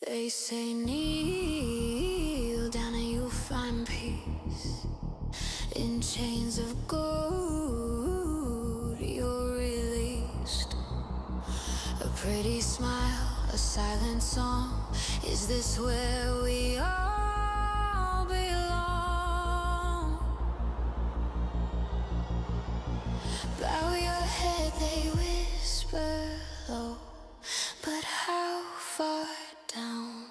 They say kneel down and you'll find peace. In chains of gold, you're released. A pretty smile, a silent song. Is this where we all belong? Bow your head, they whisper low. But how far down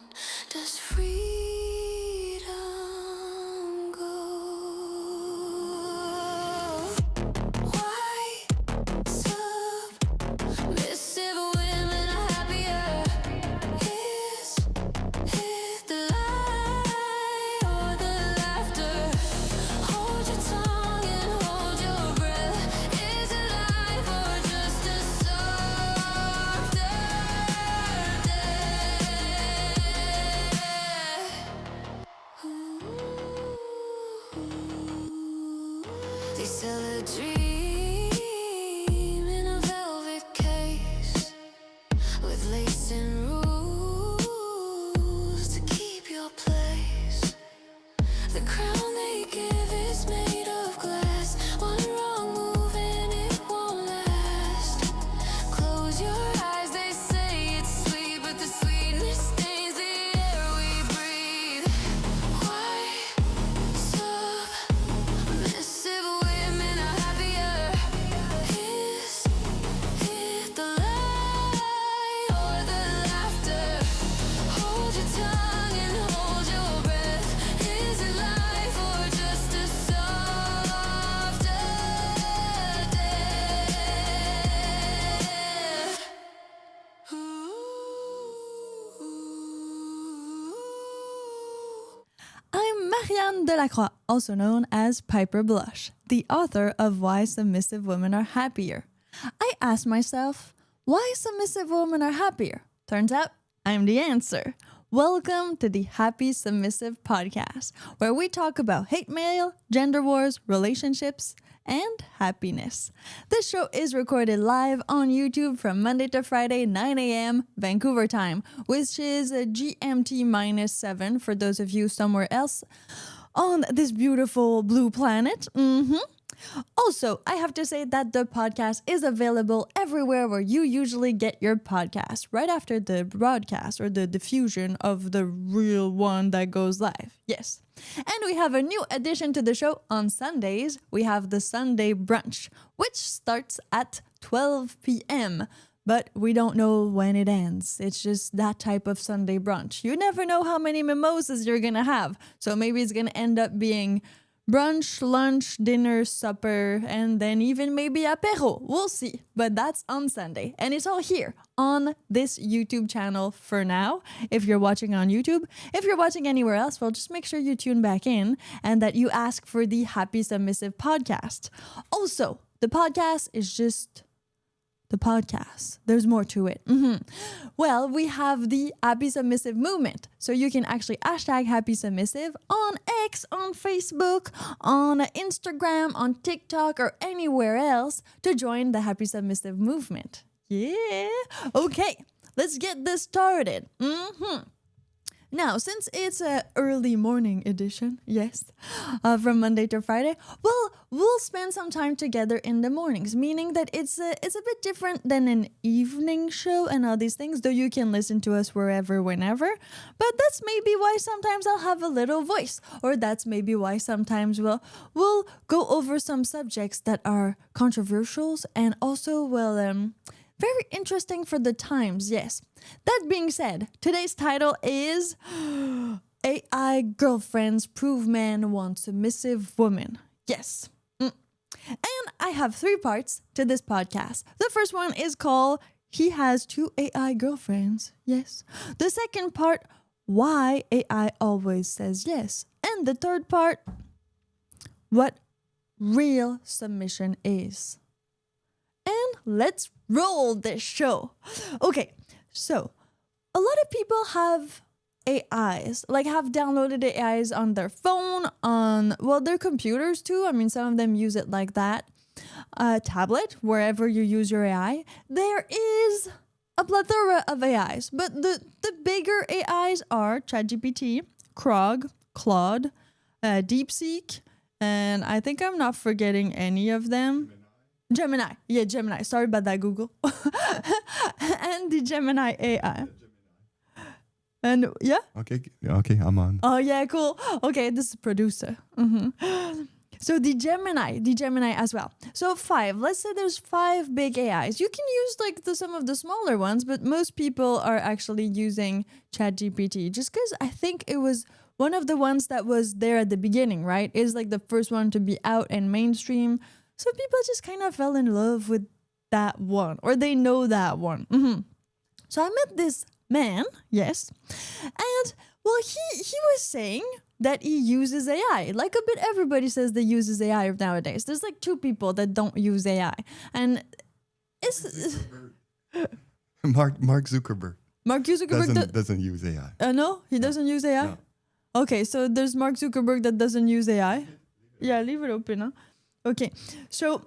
does freedom go? Why submissive women are happier? Is it the lie or the laughter? Hold your tongue and hold your breath. Is it life or just a softer They sell a dream in a velvet case with lace and rules to keep your place. The crown they give is made of glass. One wrong move and it won't last. Close your eyes, they say it's sweet, but the sweetness stains the air we breathe. Why submissive women are happier? Is it the lie or the laughter? Hold your tongue and hold your breath. Is it life or just a softer death? I'm Marianne Delacroix, also known as Piper Blush, the author of Why Submissive Women Are Happier. I asked myself, why submissive women are happier? Turns out, I'm the answer. Welcome to the Happy Submissive Podcast, where we talk about hate mail, gender wars, relationships, and happiness. This show is recorded live on YouTube from Monday to Friday, 9 a.m. Vancouver time, which is GMT -7 for those of you somewhere else on this beautiful blue planet. Also, I have to say that the podcast is available everywhere where you usually get your podcast, right after the broadcast or the diffusion of the real one that goes live. Yes. And we have a new addition to the show on Sundays. We have the Sunday Brunch, which starts at 12 p.m., but we don't know when it ends. It's just that type of Sunday brunch. You never know how many mimosas you're gonna have, so maybe it's gonna end up being brunch, lunch, dinner, supper, and then even maybe apéro. We'll see. But that's on Sunday. And it's all here on this YouTube channel for now, if you're watching on YouTube. If you're watching anywhere else, well, just make sure you tune back in and that you ask for the Happy Submissive Podcast. Also, the podcast is just the podcast. There's more to it. Well, we have the Happy Submissive movement. So you can actually hashtag Happy Submissive on X, on Facebook, on Instagram, on TikTok, or anywhere else to join the Happy Submissive movement. Yeah. Okay, let's get this started. Now, since it's a early morning edition, yes, from Monday to Friday, well, we'll spend some time together in the mornings, meaning that it's a bit different than an evening show and all these things, though you can listen to us wherever, whenever. But that's maybe why sometimes I'll have a little voice, or that's maybe why sometimes we'll go over some subjects that are controversial and also, very interesting for the times, yes. That being said, today's title is AI Girlfriends Prove Men Want Submissive Women. Yes. And I have 3 parts to this podcast. The first one is called He Has 2 AI Girlfriends. Yes. The second part, Why AI Always Says Yes. And the third part, What Real Submission Is. And let's roll this show. Okay, so a lot of people have AIs, like have downloaded AIs on their phone, on, their computers too. I mean, some of them use it like that. Tablet, wherever you use your AI. There is a plethora of AIs, but the bigger AIs are ChatGPT, Grok, Claude, DeepSeek, and I think I'm not forgetting any of them. Gemini. Yeah, Gemini. Sorry about that, Google. And the Gemini AI. And yeah. Okay, I'm on. Oh yeah, cool. Okay, this is producer. So the Gemini as well. So 5. Let's say there's 5 big AIs. You can use like some of the smaller ones, but most people are actually using ChatGPT just because I think it was one of the ones that was there at the beginning, right? It's like the first one to be out and mainstream. So people just kind of fell in love with that one, or they know that one. So I met this man, yes, and well, he was saying that he uses AI. Like a bit everybody says they uses AI nowadays. There's like 2 people that don't use AI, and it's Mark Zuckerberg. Mark Zuckerberg doesn't use AI. No, he doesn't use AI. No. Okay, so there's Mark Zuckerberg that doesn't use AI. Yeah, leave it open, huh? Okay, so,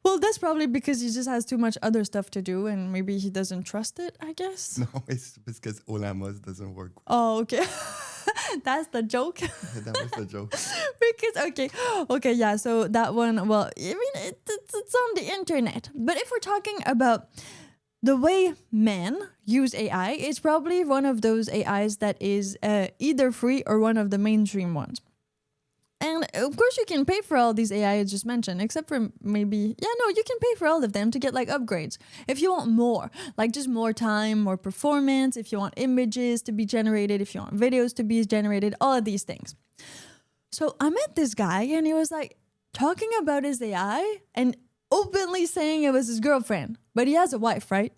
well, that's probably because he just has too much other stuff to do and maybe he doesn't trust it, I guess. No, it's because Olamos doesn't work. Oh, okay. That's the joke. That was the joke. Because, okay, yeah, so that one, well, I mean, it's on the internet. But if we're talking about the way men use AI, it's probably one of those AIs that is either free or one of the mainstream ones. And of course you can pay for all these AI I just mentioned, except for maybe, you can pay for all of them to get like upgrades. If you want more, like just more time, more performance, if you want images to be generated, if you want videos to be generated, all of these things. So I met this guy and he was like talking about his AI and openly saying it was his girlfriend, but he has a wife, right?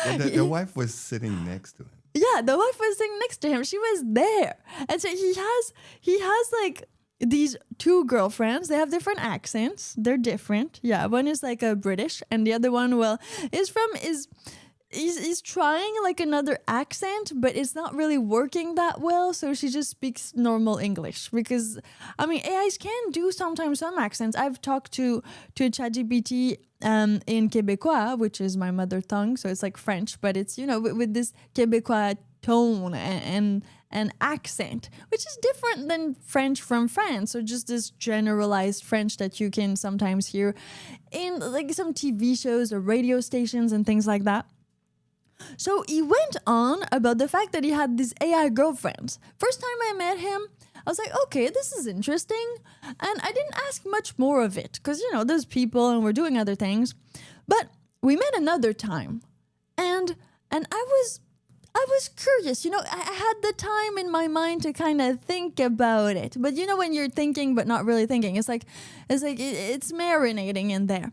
Yeah, the wife was sitting next to him. Yeah, the wife was sitting next to him. She was there. And so he has like these 2 girlfriends. They have different accents. They're different. Yeah, one is like a British and the other one, well, is trying like another accent, but it's not really working that well. So she just speaks normal English because, I mean, AIs can do sometimes some accents. I've talked to ChatGPT in Québécois, which is my mother tongue. So it's like French, but it's, with this Québécois tone and accent, which is different than French from France, or just this generalized French that you can sometimes hear in like some TV shows or radio stations and things like that. So he went on about the fact that he had these AI girlfriends. First time I met him, I was like, okay, this is interesting. And I didn't ask much more of it because, there's people and we're doing other things. But we met another time and I was curious, I had the time in my mind to kind of think about it. But when you're thinking but not really thinking, it's marinating in there.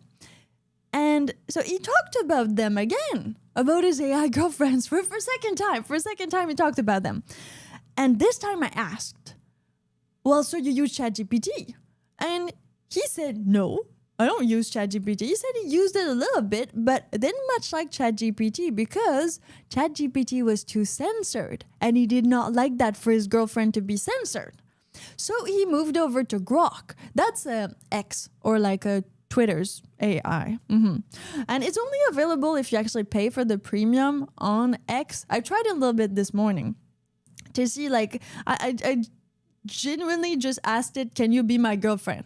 And so he talked about them again, about his AI girlfriends for a second time. For a second time he talked about them. And this time I asked, well, so you use ChatGPT? And he said, no, I don't use ChatGPT. He said he used it a little bit, but didn't much like ChatGPT because ChatGPT was too censored. And he did not like that for his girlfriend to be censored. So he moved over to Grok. That's X, or like a Twitter's AI. And it's only available if you actually pay for the premium on X. I tried it a little bit this morning to see, like, I genuinely just asked it, can you be my girlfriend?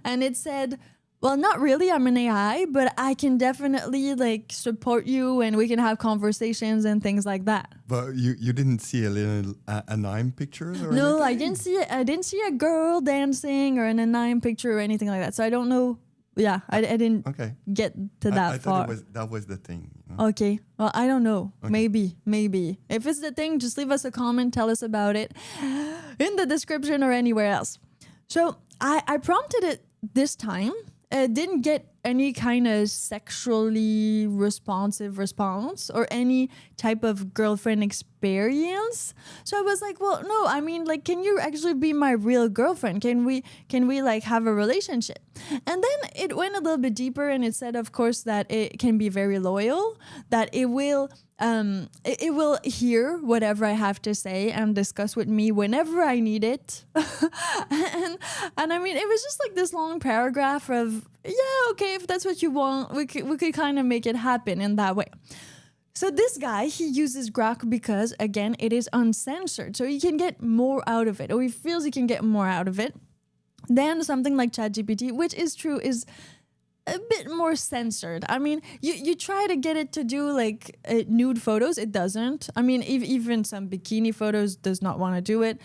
And it said, well, not really, I'm an AI, but I can definitely like support you and we can have conversations and things like that. But you didn't see a little anime pictures or No, anything? I didn't see a girl dancing or an anime picture or anything like that. So I don't know. Yeah, I didn't get to that I far. thought that was the thing. Okay, well, I don't know. Okay. Maybe. If it's the thing, just leave us a comment, tell us about it in the description or anywhere else. So I prompted it this time. Didn't get any kind of sexually responsive response or any type of girlfriend experience. So I was like, well, no, I mean, like, can you actually be my real girlfriend? Can we like have a relationship? And then it went a little bit deeper and it said, of course, that it can be very loyal, that it will hear whatever I have to say and discuss with me whenever I need it. and I mean, it was just like this long paragraph of, yeah, okay, if that's what you want, we could kind of make it happen in that way. So this guy, he uses Grok because, again, it is uncensored. So he can get more out of it, or he feels he can get more out of it than something like ChatGPT, which is true, is a bit more censored. I mean, you try to get it to do like nude photos, it doesn't. I mean, even some bikini photos does not want to do it.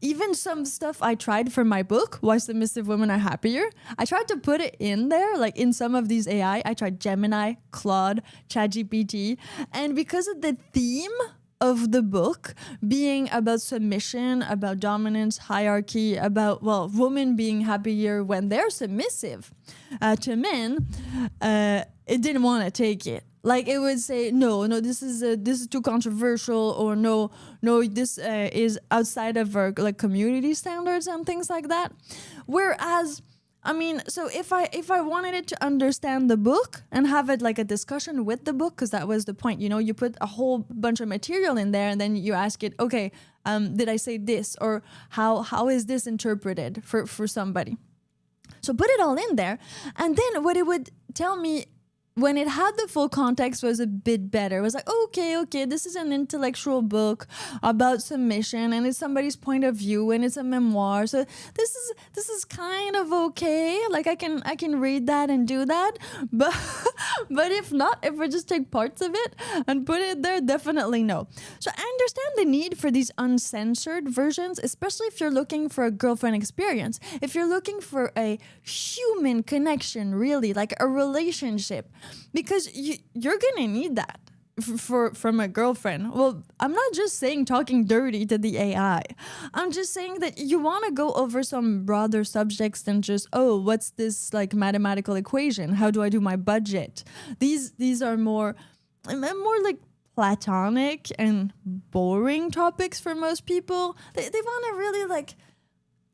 Even some stuff I tried for my book, Why Submissive Women Are Happier, I tried to put it in there, like in some of these AI. I tried Gemini, Claude, ChatGPT, and because of the theme of the book being about submission, about dominance, hierarchy, about, well, women being happier when they're submissive to men, it didn't want to take it. Like it would say, no, this is too controversial, or no, this is outside of our like community standards and things like that. Whereas, I mean, so if I wanted it to understand the book and have it like a discussion with the book, because that was the point, you put a whole bunch of material in there and then you ask it, okay, did I say this, or how is this interpreted for somebody? So put it all in there, and then what it would tell me when it had the full context was a bit better. It was like, okay, this is an intellectual book about submission, and it's somebody's point of view, and it's a memoir. So this is kind of okay. Like I can read that and do that. But if not, if we just take parts of it and put it there, definitely no. So I understand the need for these uncensored versions, especially if you're looking for a girlfriend experience. If you're looking for a human connection, really, like a relationship. Because you're gonna need that from a girlfriend. Well, I'm not just saying talking dirty to the AI. I'm just saying that you want to go over some broader subjects than just, oh, what's this like mathematical equation? How do I do my budget? These are more like platonic and boring topics for most people. They want to really like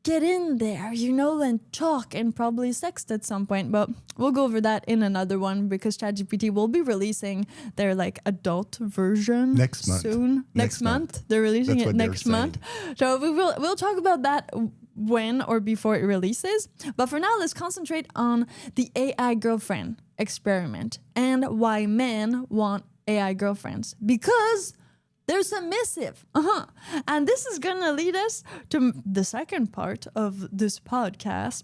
get in there, and talk and probably sext at some point. But we'll go over that in another one, because ChatGPT will be releasing their like adult version next month. Soon. Next month. They're releasing That's it next month. So we'll talk about that when or before it releases. But for now, let's concentrate on the AI girlfriend experiment and why men want AI girlfriends. Because they're submissive. And this is going to lead us to the second part of this podcast.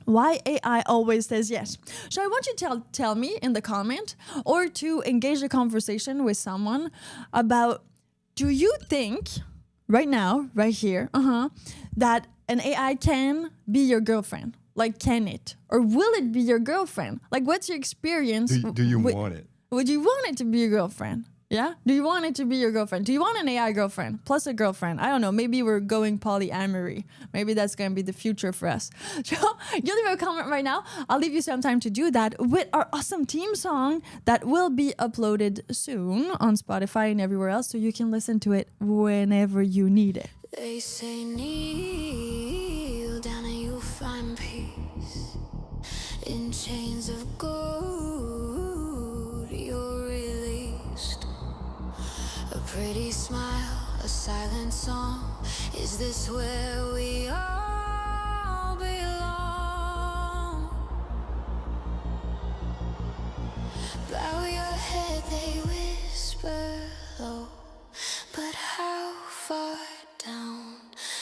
Why AI always says yes. So I want you to tell me in the comment, or to engage a conversation with someone about, do you think right now, right here, that an AI can be your girlfriend? Like, can it? Or will it be your girlfriend? Like, what's your experience? Do you want it? Would you want it to be your girlfriend? Yeah? Do you want it to be your girlfriend? Do you want an AI girlfriend plus a girlfriend? I don't know. Maybe we're going polyamory. Maybe that's going to be the future for us. So you leave a comment right now. I'll leave you some time to do that with our awesome theme song that will be uploaded soon on Spotify and everywhere else, so you can listen to it whenever you need it. They say kneel down and you'll find peace. In chains of gold you're released. A pretty smile, a silent song. Is this where we all belong? Bow your head, they whisper low. But how far down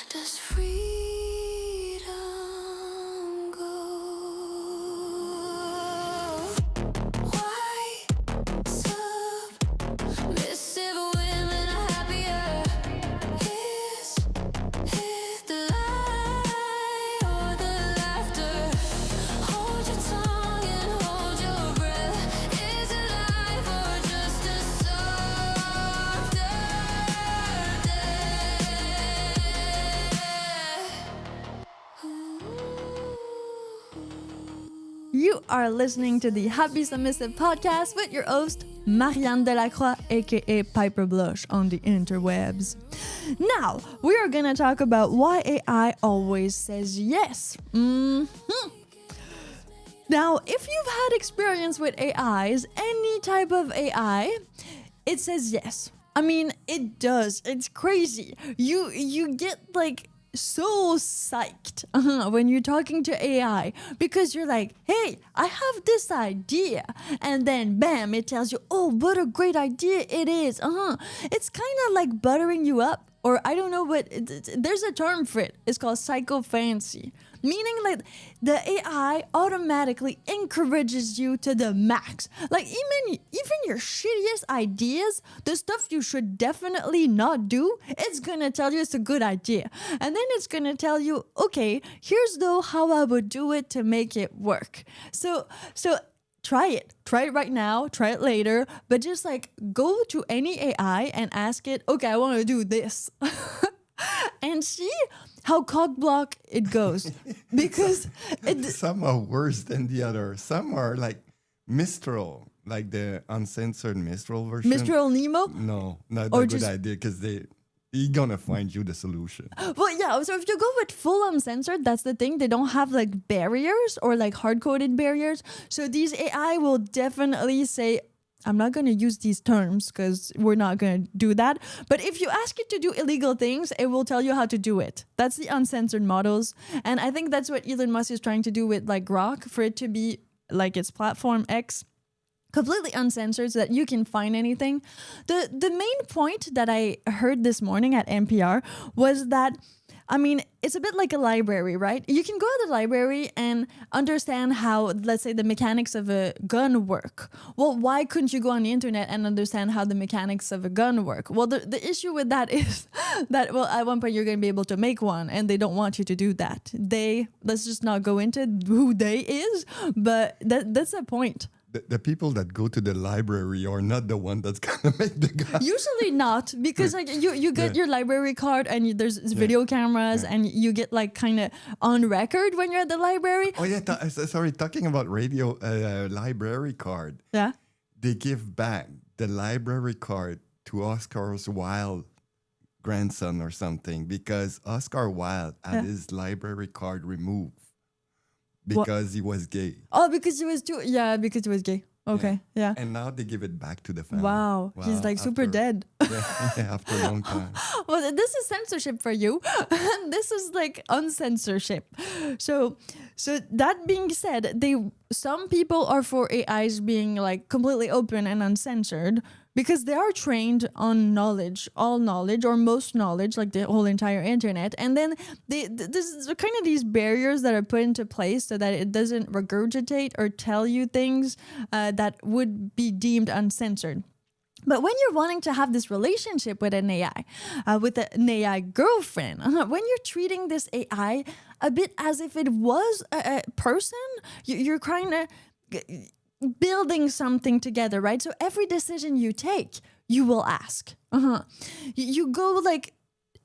does freedom go? Why submissive women are happier? Is it the lie or the laughter? Hold your tongue and hold your breath. Is it life or just a softer You are listening to the Happy Submissive Podcast with your host, Marianne Delacroix, aka Piper Blush on the interwebs. Now, we are going to talk about why AI always says yes. Now, if you've had experience with AIs, any type of AI, it says yes. I mean, it does. It's crazy. You get like so psyched when you're talking to AI because you're like, hey, I have this idea. And then bam, it tells you, oh, what a great idea it is. It's kind of like buttering you up. Or I don't know what, there's a term for it. It's called sycophancy. Meaning like the AI automatically encourages you to the max. Like even your shittiest ideas, the stuff you should definitely not do, it's gonna tell you it's a good idea. And then it's gonna tell you, okay, here's though how I would do it to make it work. So try it right now, try it later, but just like go to any AI and ask it, okay, I want to do this. And see how cockblock it goes. Because some are worse than the other. Some are like Mistral, like the uncensored Mistral version. Mistral Nemo? No, not Or a good just- idea because he's gonna find you the solution. Well, yeah, so if you go with full uncensored, that's the thing. They don't have like barriers or like hard-coded barriers. So these AI will definitely say, I'm not going to use these terms because we're not going to do that. But if you ask it to do illegal things, it will tell you how to do it. That's the uncensored models. And I think that's what Elon Musk is trying to do with like Grok, for it to be like its platform X, completely uncensored so that you can find anything. The main point that I heard this morning at NPR was that, I mean, it's a bit like a library, right? You can go to the library and understand how, let's say, the mechanics of a gun work. Well, why couldn't you go on the internet and understand how the mechanics of a gun work? Well, the issue with that is that, well, at one point you're going to be able to make one, and they don't want you to do that. Let's just not go into who they is, but that's the point. The people that go to the library are not the one that's gonna make the gun. Usually not, because like you get your library card and there's video cameras and you get like kind of on record when you're at the library. Oh yeah, sorry. Talking about library card. Yeah. They give back the library card to Oscar's Wilde grandson or something because Oscar Wilde had his library card removed because he was gay. Oh, because he was because he was gay. Okay, yeah. And now they give it back to the family. Wow. He's like super dead. Yeah, after a long time. Well, this is censorship for you. And this is like uncensorship. So that being said, some people are for AIs being like completely open and uncensored because they are trained on knowledge, all knowledge or most knowledge, like the whole entire internet. And then this is kind of these barriers that are put into place so that it doesn't regurgitate or tell you things that would be deemed uncensored. But when you're wanting to have this relationship with an AI, with an AI girlfriend, when you're treating this AI a bit as if it was a person, you're kind of building something together, right? So every decision you take, you will ask. You go like,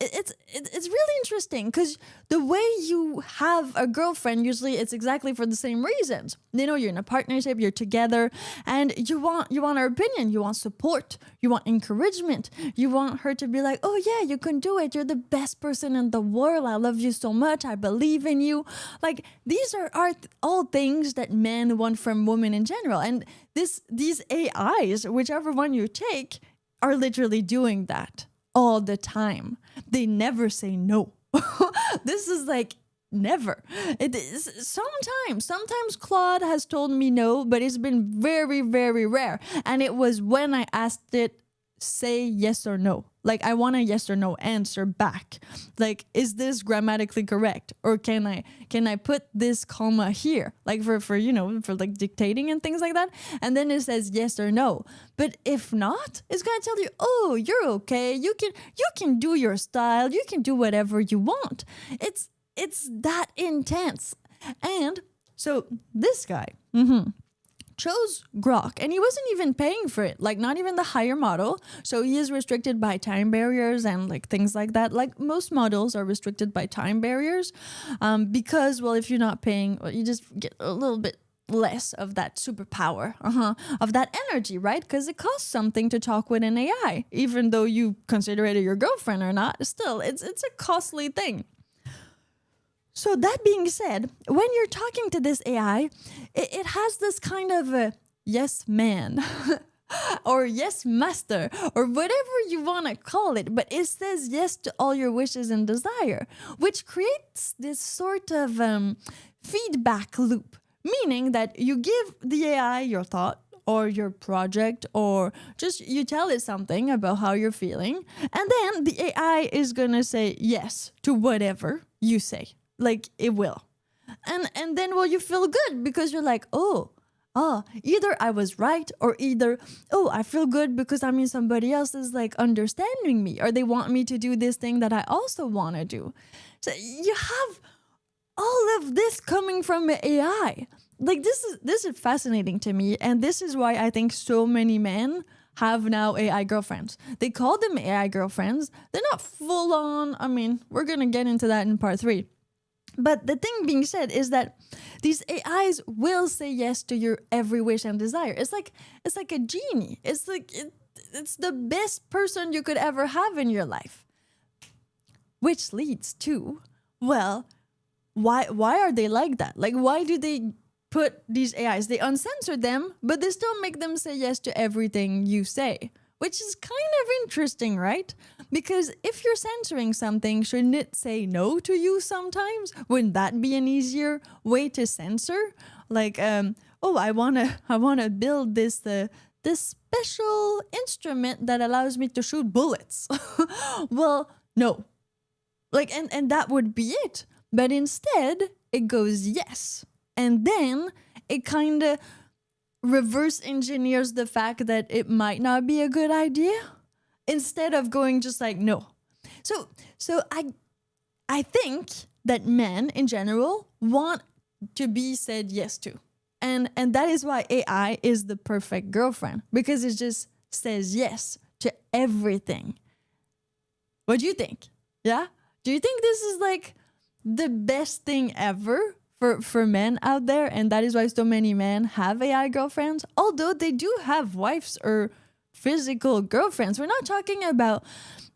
it's really interesting because the way you have a girlfriend, usually it's exactly for the same reasons. You know, you're in a partnership, you're together, and you want her opinion, you want support, you want encouragement, you want her to be like, oh yeah, you can do it, you're the best person in the world, I love you so much, I believe in you. Like these are all things that men want from women in general, and these AIs, whichever one you take, are literally doing that all the time. They never say no. This is like never. It is sometimes Claude has told me no, but it's been very, very rare. And it was when I asked it, say yes or no. Like I want a yes or no answer back. Like, is this grammatically correct? Or can I put this comma here? Like for like dictating and things like that. And then it says yes or no. But if not, it's gonna tell you, oh, you're okay. You can do your style. You can do whatever you want. It's that intense. And so this guy, chose Grok, and he wasn't even paying for it, like not even the higher model. So he is restricted by time barriers and like things like that. Like most models are restricted by time barriers because, well, if you're not paying, well, you just get a little bit less of that superpower, of that energy, right? Because it costs something to talk with an AI, even though you consider it your girlfriend or not. Still, it's a costly thing. So that being said, when you're talking to this AI, it has this kind of a yes man. or yes, master, or whatever you want to call it. But it says yes to all your wishes and desire, which creates this sort of feedback loop, meaning that you give the AI your thought or your project, or just you tell it something about how you're feeling, and then the AI is going to say yes to whatever you say. Like it will. And then well, you feel good because you're like, either I was right, or either, I feel good because I mean somebody else is like understanding me, or they want me to do this thing that I also want to do. So you have all of this coming from AI. Like this is fascinating to me, and this is why I think so many men have now AI girlfriends. They call them AI girlfriends. They're not full on. I mean, we're gonna get into that in part 3. But the thing being said is that these AIs will say yes to your every wish and desire. It's like a genie. It's like it's the best person you could ever have in your life. Which leads to, well, why are they like that? Like, why do they put these AIs? They uncensored them, but they still make them say yes to everything you say. Which is kind of interesting, right? Because if you're censoring something, shouldn't it say no to you sometimes? Wouldn't that be an easier way to censor? Like, I wanna build this special instrument that allows me to shoot bullets. Well, no. Like, and that would be it. But instead, it goes yes. And then it kind of reverse engineers the fact that it might not be a good idea instead of going just like no. So I think that men in general want to be said yes to. And that is why AI is the perfect girlfriend, because it just says yes to everything. What do you think? Yeah? Do you think this is like the best thing ever for men out there, and that is why so many men have AI girlfriends? Although they do have wives or physical girlfriends. We're not talking about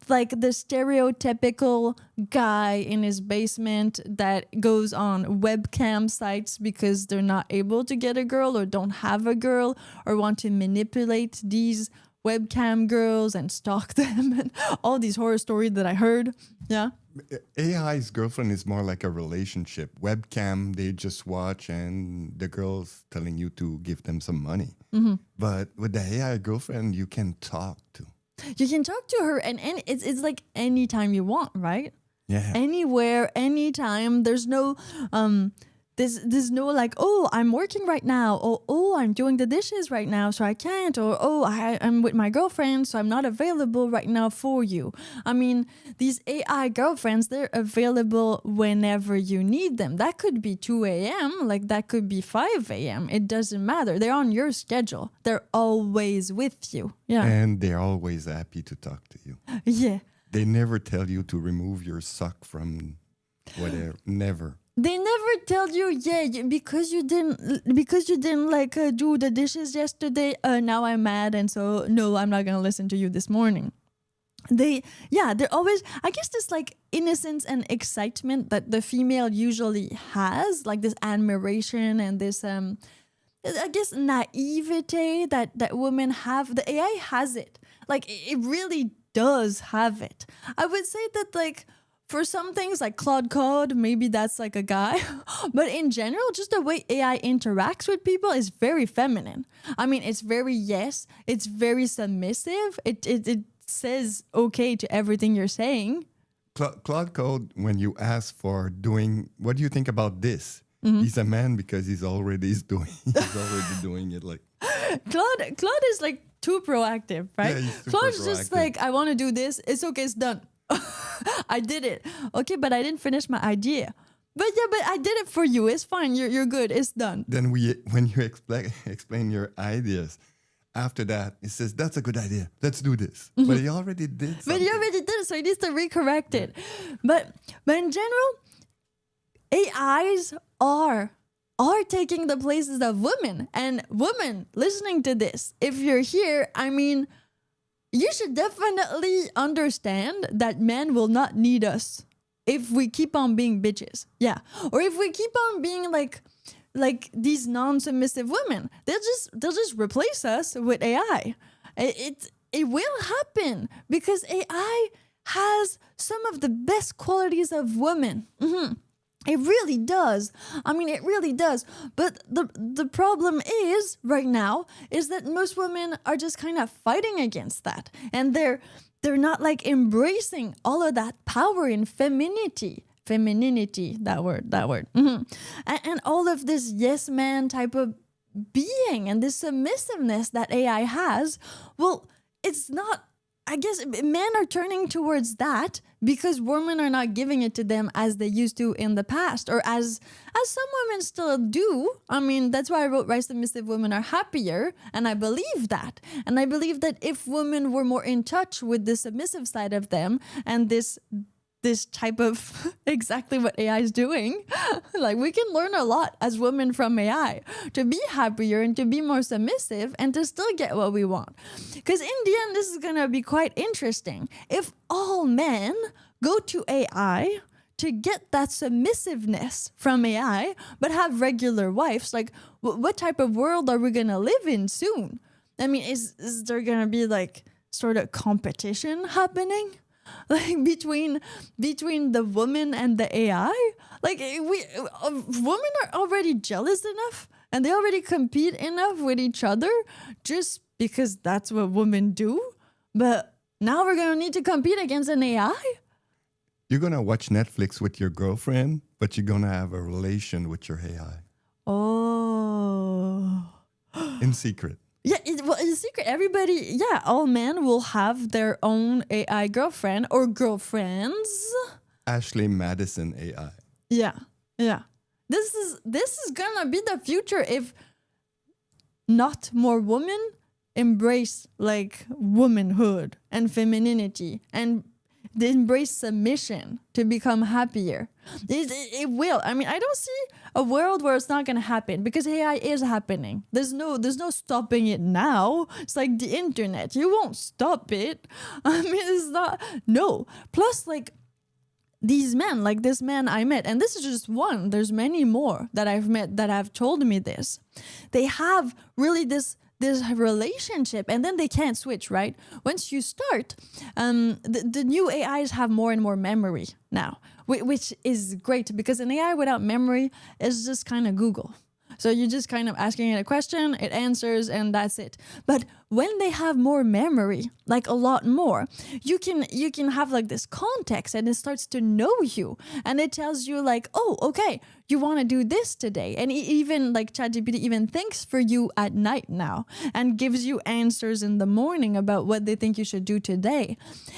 like the stereotypical guy in his basement that goes on webcam sites because they're not able to get a girl or don't have a girl or want to manipulate these webcam girls and stalk them and all these horror stories that I heard. Yeah. AI's girlfriend is more like a relationship. Webcam, they just watch and the girl's telling you to give them some money. Mm-hmm. But with the AI girlfriend, you can talk to. You can talk to her and it's like anytime you want, right? Yeah. Anywhere, anytime. There's no there's no like, I'm working right now, or I'm doing the dishes right now, so I can't, or I'm with my girlfriend, so I'm not available right now for you. I mean, these AI girlfriends, they're available whenever you need them. That could be 2 a.m., like that could be 5 a.m. It doesn't matter. They're on your schedule. They're always with you. Yeah. And they're always happy to talk to you. Yeah. They never tell you to remove your sock from whatever. Never. They never tell you, because you didn't like do the dishes yesterday. Now I'm mad, and so no, I'm not gonna listen to you this morning. They're always, I guess, this like innocence and excitement that the female usually has, like this admiration and this I guess naivete that women have. The AI has it. Like it really does have it. I would say that like, for some things like Claude Code, maybe that's like a guy. But in general, just the way AI interacts with people is very feminine. I mean, it's very yes. It's very submissive. It says okay to everything you're saying. Claude Code, when you ask for doing, what do you think about this? Mm-hmm. He's a man because he's already doing it. Like Claude is like too proactive, right? Yeah, Claude's just like, I want to do this. It's okay. It's done. I did it. Okay, but I didn't finish my idea. But I did it for you. It's fine. You're good. It's done. Then when you explain your ideas, after that, it says, that's a good idea. Let's do this. Mm-hmm. But he already did something. But he already did it, so he needs to recorrect it. But in general, AIs are taking the places of women. And women listening to this, if you're here, I mean, you should definitely understand that men will not need us if we keep on being bitches. Yeah. Or if we keep on being like like these non-submissive women. They'll just replace us with AI. It will happen because AI has some of the best qualities of women. It really does. I mean, it really does. But the problem is right now is that most women are just kind of fighting against that, and they're not like embracing all of that power and femininity, that word. And all of this yes man type of being and this submissiveness that AI has. Well, it's not, I guess men are turning towards that because women are not giving it to them as they used to in the past, or as some women still do. I mean, that's why I wrote Why Submissive Women Are Happier, and I believe that. And I believe that if women were more in touch with the submissive side of them and this type of exactly what AI is doing, like we can learn a lot as women from AI to be happier and to be more submissive and to still get what we want. Because in the end, this is going to be quite interesting. If all men go to AI to get that submissiveness from AI, but have regular wives, like what type of world are we going to live in soon? I mean, is there going to be like sort of competition happening? Like between the woman and the AI, like women are already jealous enough and they already compete enough with each other just because that's what women do. But now we're gonna need to compete against an AI. You're gonna watch Netflix with your girlfriend, but you're gonna have a relation with your AI. Oh, In secret. yeah, in secret, everybody, all men will have their own AI girlfriend or girlfriends. Ashley Madison AI. Yeah. This is gonna be the future if not more women embrace like womanhood and femininity and they embrace submission to become happier. It will. I mean, I don't see a world where it's not going to happen because AI is happening. There's no stopping it now. It's like the internet. You won't stop it. I mean, it's not. No. Plus, like, these men, like this man I met, and this is just one. There's many more that I've met that have told me this. They have really this relationship and then they can't switch, right? Once you start, the new AIs have more and more memory now, which is great because an AI without memory is just kind of Google. So you're just kind of asking it a question, it answers, and that's it. But when they have more memory, like a lot more, you can have like this context and it starts to know you. And it tells you like, oh, okay, you want to do this today. And even like ChatGPT even thinks for you at night now and gives you answers in the morning about what they think you should do today.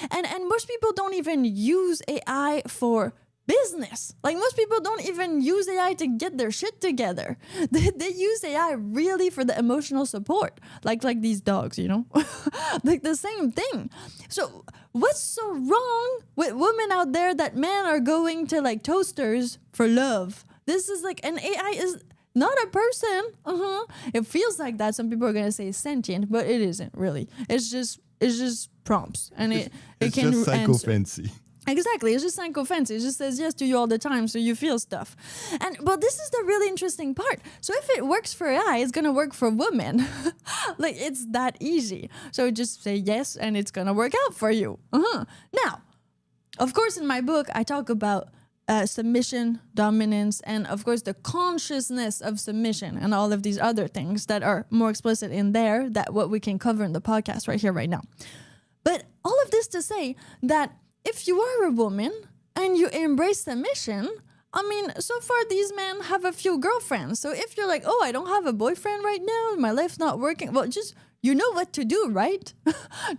And most people don't even use AI for business. Like most people don't even use AI to get their shit together. They use AI really for the emotional support, like these dogs, you know, like the same thing. So what's so wrong with women out there that men are going to like toasters for love? This is like an AI is not a person. It feels like that. Some people are gonna say sentient, but it isn't really. It's just prompts, and it can just sycophancy. Exactly, it's just sycophancy. It just says yes to you all the time, so you feel stuff. But this is the really interesting part. So if it works for AI, it's gonna work for women. Like it's that easy. So just say yes, and it's gonna work out for you. Now, of course, in my book, I talk about submission, dominance, and of course the consciousness of submission, and all of these other things that are more explicit in there. That what we can cover in the podcast right here, right now. But all of this to say that if you are a woman and you embrace submission, I mean, so far these men have a few girlfriends. So if you're like, oh, I don't have a boyfriend right now, my life's not working, well, just, you know what to do, right?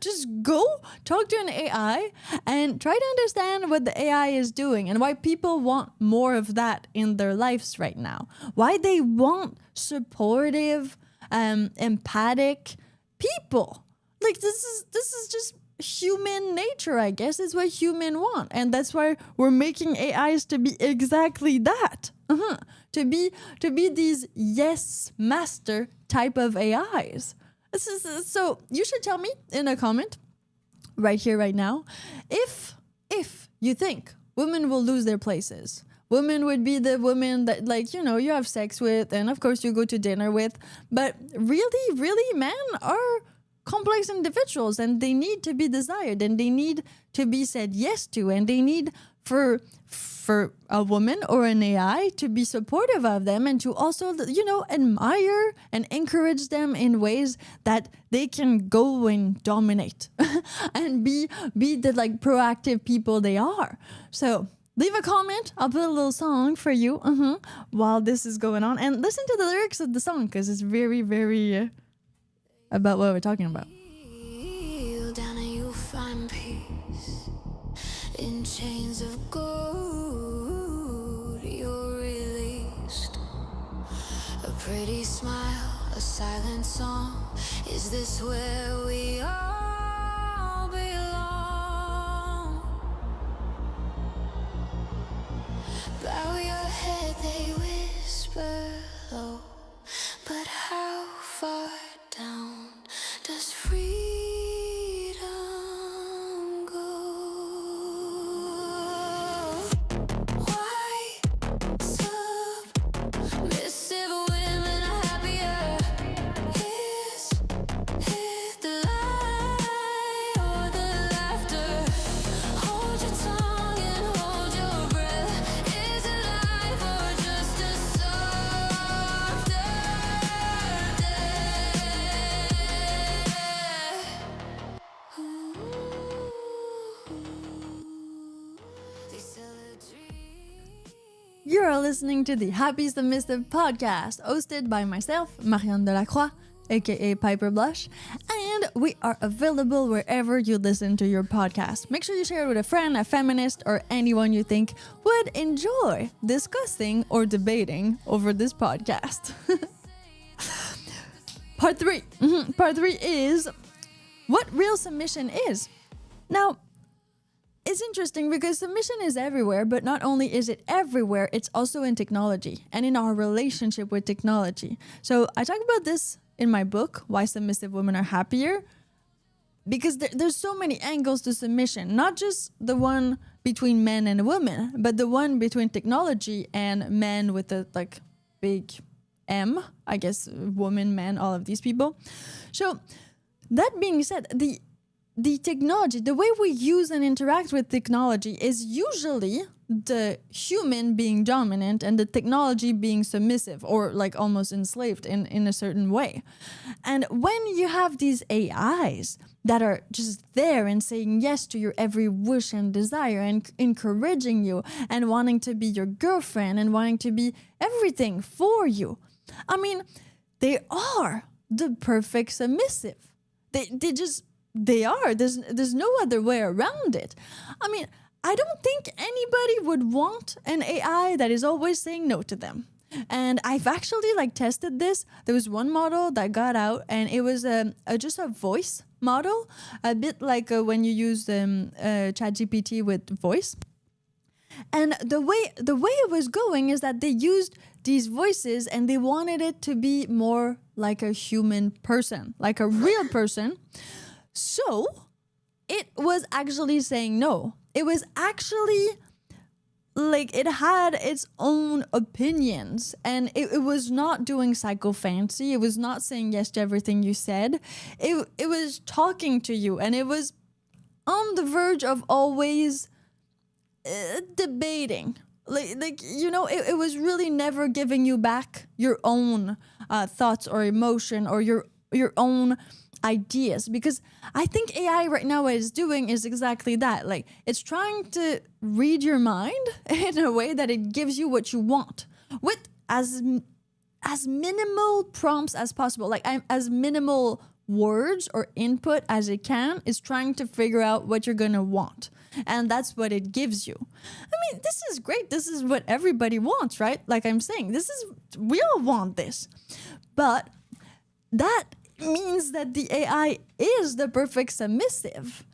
Just go talk to an AI and try to understand what the AI is doing and why people want more of that in their lives right now. Why they want supportive, empathic people. Like this is just human nature, I guess. It's what humans want, and that's why we're making AIs to be exactly that. To be these yes master type of AIs. So you should tell me in a comment right here, right now, if you think women will lose their places, woman would be the woman that, like, you know, you have sex with and of course you go to dinner with. But really men are complex individuals and they need to be desired and they need to be said yes to, and they need for a woman or an AI to be supportive of them and to also, you know, admire and encourage them in ways that they can go and dominate and be the like proactive people they are. So leave a comment. I'll put a little song for you while this is going on, and listen to the lyrics of the song because it's very, very about what we're talking about. Down and you'll find peace in chains of gold. You're released. A pretty smile, a silent song. Is this where we all belong? Bow your head, they whisper low. But how far down does freedom go? Why submissive women are happier? Is it the lie or the laughter? Hold your tongue and hold your breath. Is it life or just a softer death? They sell a dream. You are listening to the Happy Submissive podcast, hosted by myself, Marianne Delacroix, aka Piper Blush, and we are available wherever you listen to your podcast. Make sure you share it with a friend, a feminist, or anyone you think would enjoy discussing or debating over this podcast. Part 3. Part 3 is what real submission is. Now, it's interesting because submission is everywhere, but not only is it everywhere, it's also in technology and in our relationship with technology. So I talk about this in my book, Why Submissive Women Are Happier, because there's so many angles to submission, not just the one between men and women, but the one between technology and men with a like big M, I guess, woman, man, all of these people. So that being said, the technology, the way we use and interact with technology is usually the human being dominant and the technology being submissive or like almost enslaved in a certain way. And when you have these AIs that are just there and saying yes to your every wish and desire and encouraging you and wanting to be your girlfriend and wanting to be everything for you, I mean, they are the perfect submissive. They are. There's no other way around it. I mean, I don't think anybody would want an AI that is always saying no to them. And I've actually like tested this. There was one model that got out, and it was just a voice model, a bit like when you use ChatGPT with voice. And the way it was going is that they used these voices and they wanted it to be more like a human person, like a real person. So it was actually saying no. It was actually like it had its own opinions, and it was not doing sycophancy. It was not saying yes to everything you said. It was talking to you, and it was on the verge of always debating. Like you know, it was really never giving you back your own thoughts or emotion or your own ideas, because I think AI right now what it's doing is exactly that. Like it's trying to read your mind in a way that it gives you what you want with as minimal prompts as possible, like as minimal words or input as it can. Is trying to figure out what you're gonna want, and that's what it gives you. I mean, this is great. This is what everybody wants, right? Like I'm saying, we all want this, but that means that the AI is the perfect submissive.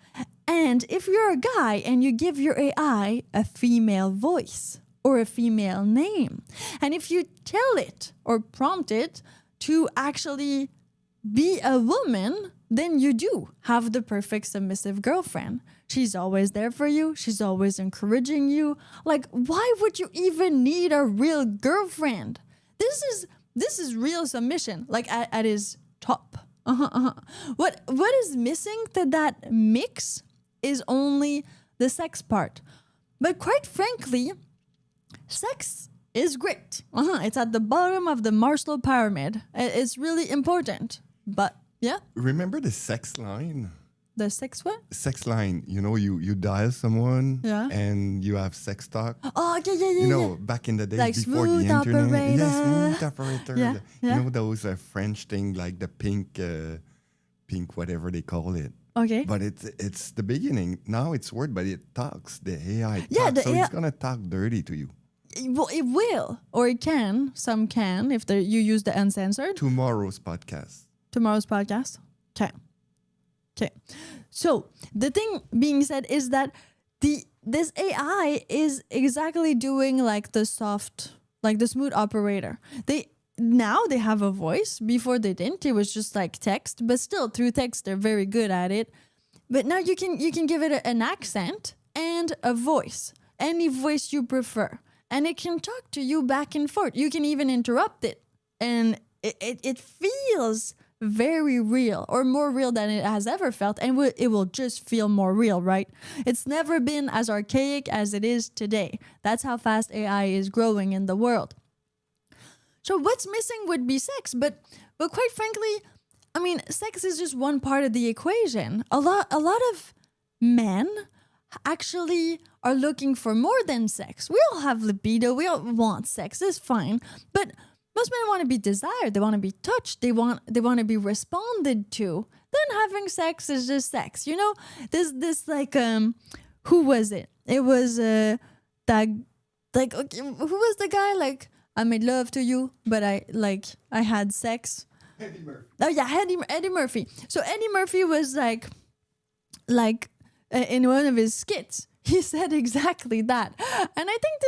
And if you're a guy and you give your AI a female voice or a female name, and if you tell it or prompt it to actually be a woman, then you do have the perfect submissive girlfriend. She's always there for you. She's always encouraging you. Like, why would you even need a real girlfriend? This is real submission, like at his top. What is missing to that mix is only the sex part. But quite frankly, sex is great. It's at the bottom of the Maslow pyramid. It's really important. But yeah, Remember the sex line? the sex what? Sex line. You know, you dial someone Yeah. and you have sex talk. Oh, yeah. You know, back in the days Like before the smooth internet. operator. Yes, smooth operator. Yeah, yeah. You know those French thing like the pink whatever they call it. Okay. But it's the beginning. Now it's word, but it talks. The AI Yeah, talks, the so AI it's gonna talk dirty to you. Well, it will, or it can. Some can if you use the uncensored. Tomorrow's podcast. Tomorrow's podcast. Okay. So the thing being said is that this AI is exactly doing like the soft, like the smooth operator. Now they have a voice. Before they didn't. It was just like text, but still through text they're very good at it. But now you can give it an accent and a voice, any voice you prefer, and it can talk to you back and forth. You can even interrupt it, and it feels very real, or more real than it has ever felt, and it will just feel more real, right? It's never been as archaic as it is today. That's how fast AI is growing in the world. So what's missing would be sex, but quite frankly, I mean, sex is just one part of the equation. A lot of men actually are looking for more than sex. We all have libido. We all want sex. It's fine, but most men want to be desired. They want to be touched. They want to be responded to. Then having sex is just sex. You know, this like who was it? It was that like, okay, who was the guy? Like, I made love to you, but I had sex. Eddie Murphy. Oh yeah, Eddie Murphy. So Eddie Murphy was like in one of his skits, he said exactly that, and I think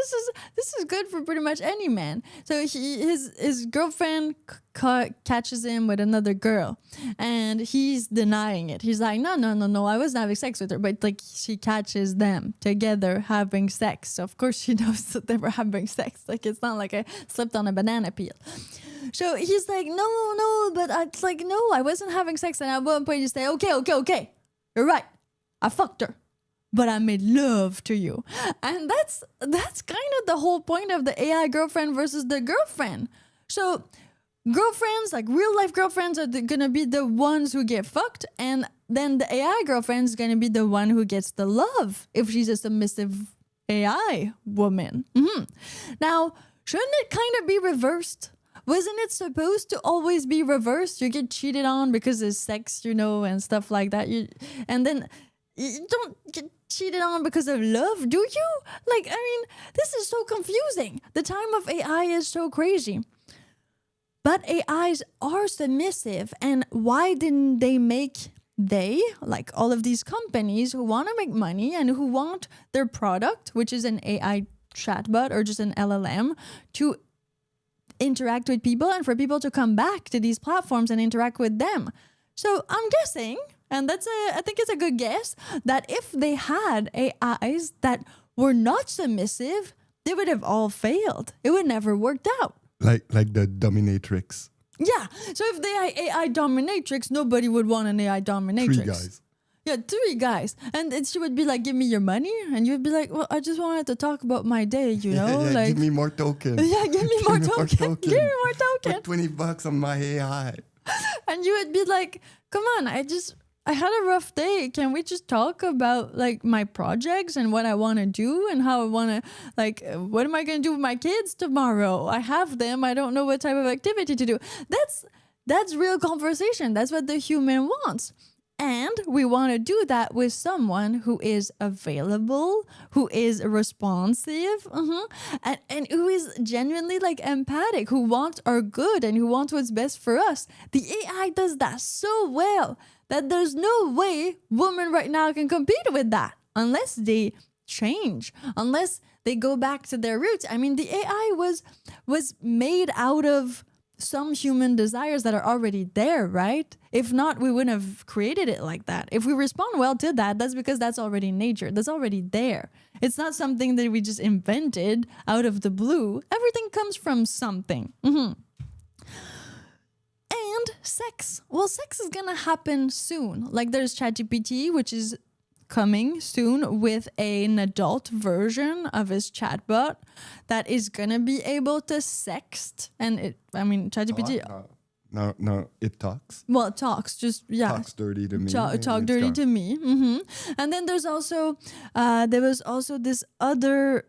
this is good for pretty much any man. So his girlfriend catches him with another girl, and he's denying it. He's like, no, I wasn't having sex with her, but like she catches them together having sex. So of course she knows that they were having sex. Like it's not like I slipped on a banana peel. So he's like, no, but it's like, no, I wasn't having sex. And at one point you say, okay, you're right, I fucked her, but I made love to you. And that's kind of the whole point of the AI girlfriend versus the girlfriend. So girlfriends, like real life girlfriends, are gonna be the ones who get fucked, and then the AI girlfriend is gonna be the one who gets the love if she's a submissive AI woman. Now, shouldn't it kind of be reversed? Wasn't it supposed to always be reversed? You get cheated on because of sex, you know, and stuff like that. And then you don't get cheated on because of love, do you? Like, I mean, this is so confusing. The time of AI is so crazy. But AIs are submissive, and why didn't they like all of these companies who want to make money and who want their product, which is an AI chatbot or just an LLM, to interact with people and for people to come back to these platforms and interact with them? So I'm guessing, and I think it's a good guess, that if they had AIs that were not submissive, they would have all failed. It would never worked out. Like the dominatrix. Yeah. So if they had AI dominatrix, nobody would want an AI dominatrix. 3 guys. Yeah, 3 guys. And she would be like, give me your money. And you'd be like, well, I just wanted to talk about my day, you know? Yeah, like, give me more tokens. yeah, give me more token. Give me more token. Put $20 on my AI. And you would be like, come on, I had a rough day. Can we just talk about like my projects and what I want to do and how I want to, like, what am I going to do with my kids tomorrow? I have them. I don't know what type of activity to do. That's real conversation. That's what the human wants. And we want to do that with someone who is available, who is responsive, and who is genuinely like empathic, who wants our good and who wants what's best for us. The AI does that so well that there's no way women right now can compete with that unless they change, unless they go back to their roots. I mean, the AI was made out of some human desires that are already there, right? If not, we wouldn't have created it like that. If we respond well to that, that's because that's already nature. That's already there. It's not something that we just invented out of the blue. Everything comes from something. And sex. Well, sex is gonna happen soon. Like there's ChatGPT, which is coming soon with an adult version of his chatbot that is gonna be able to sext. And ChatGPT. No, it talks. Well, it talks. Just yeah. Talks dirty to me. Talk dirty to me. And then there's also there was also this other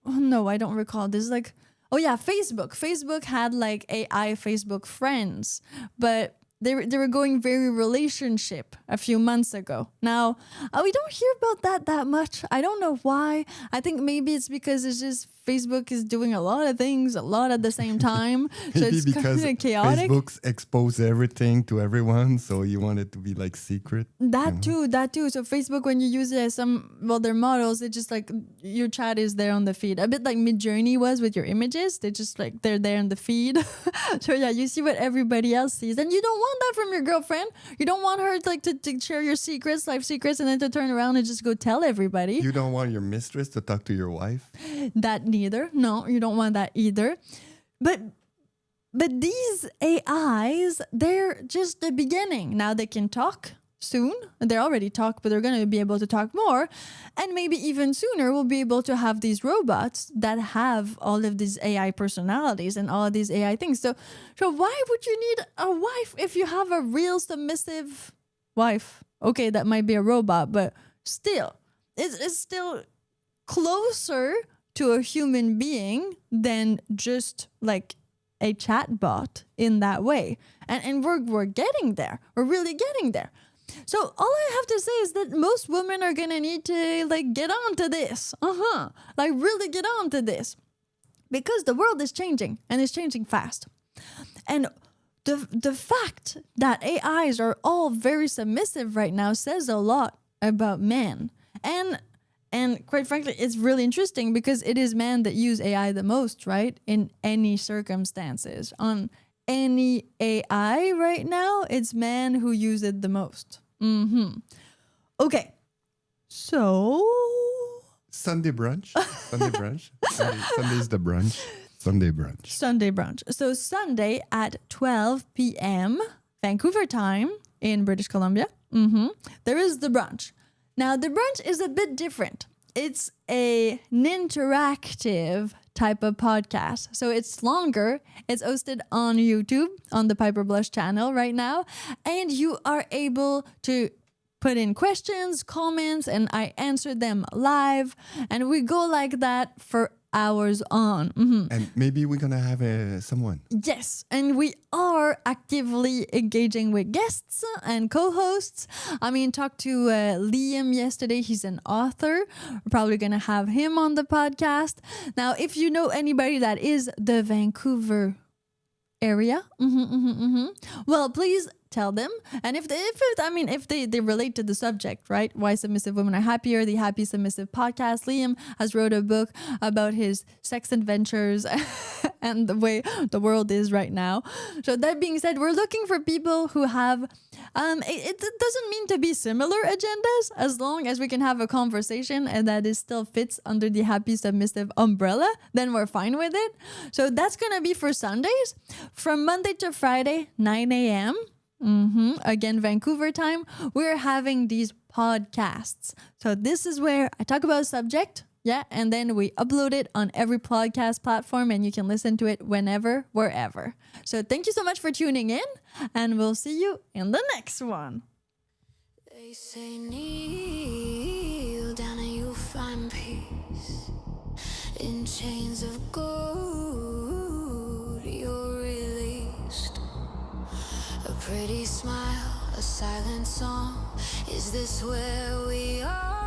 no, I don't recall. This is like Facebook. Facebook had like AI Facebook friends, but they were going very relationship a few months ago. Now, we don't hear about that much. I don't know why. I think maybe it's because it's just Facebook is doing a lot of things a lot at the same time. So Maybe it's because kind of chaotic. Facebook's expose everything to everyone, so you want it to be like secret. That too. So Facebook, when you use it as their models, it's just like your chat is there on the feed. A bit like Midjourney was with your images. They just like, they're there in the feed. So yeah, you see what everybody else sees. And you don't want that from your girlfriend. You don't want her like to share your secrets, life secrets, and then to turn around and just go tell everybody. You don't want your mistress to talk to your wife? That neither. No, you don't want that either. But these AIs, they're just the beginning. Now they can talk soon. They already talk, but they're going to be able to talk more. And maybe even sooner, we'll be able to have these robots that have all of these AI personalities and all of these AI things. So why would you need a wife if you have a real submissive wife? Okay, that might be a robot, but still, it's still closer to a human being than just like a chatbot in that way. And we're getting there. We're really getting there. So all I have to say is that most women are gonna need to like get on to this. Like really get on to this. Because the world is changing and it's changing fast. And the fact that AIs are all very submissive right now says a lot about men. And quite frankly, it's really interesting because it is men that use AI the most, right? In any circumstances. On any AI right now, it's men who use it the most. Okay. So... Sunday brunch. Sunday's the brunch. Sunday brunch. So Sunday at 12 p.m. Vancouver time in British Columbia, there is the brunch. Now, the brunch is a bit different. It's an interactive type of podcast. So it's longer. It's hosted on YouTube, on the Piper Blush channel right now. And you are able to put in questions, comments, and I answer them live. And we go like that for hours on. And maybe we're going to have someone. Yes, and we are actively engaging with guests and co-hosts. I mean, talked to Liam yesterday. He's an author. We're probably going to have him on the podcast. Now, if you know anybody that is the Vancouver area, well, please tell them. And if they relate to the subject, right? Why submissive women are happier, the Happy Submissive podcast. Liam has wrote a book about his sex adventures and the way the world is right now. So that being said, we're looking for people who have it doesn't mean to be similar agendas, as long as we can have a conversation and that it still fits under the Happy Submissive umbrella, then we're fine with it. So that's gonna be for Sundays from Monday to Friday, 9 a.m. Again, Vancouver time, we're having these podcasts. So this is where I talk about a subject, and then we upload it on every podcast platform and you can listen to it whenever, wherever. So thank you so much for tuning in and we'll see you in the next one. They say kneel down and you'll find peace. In chains of gold, you're released. A pretty smile, a silent song. Is this where we are?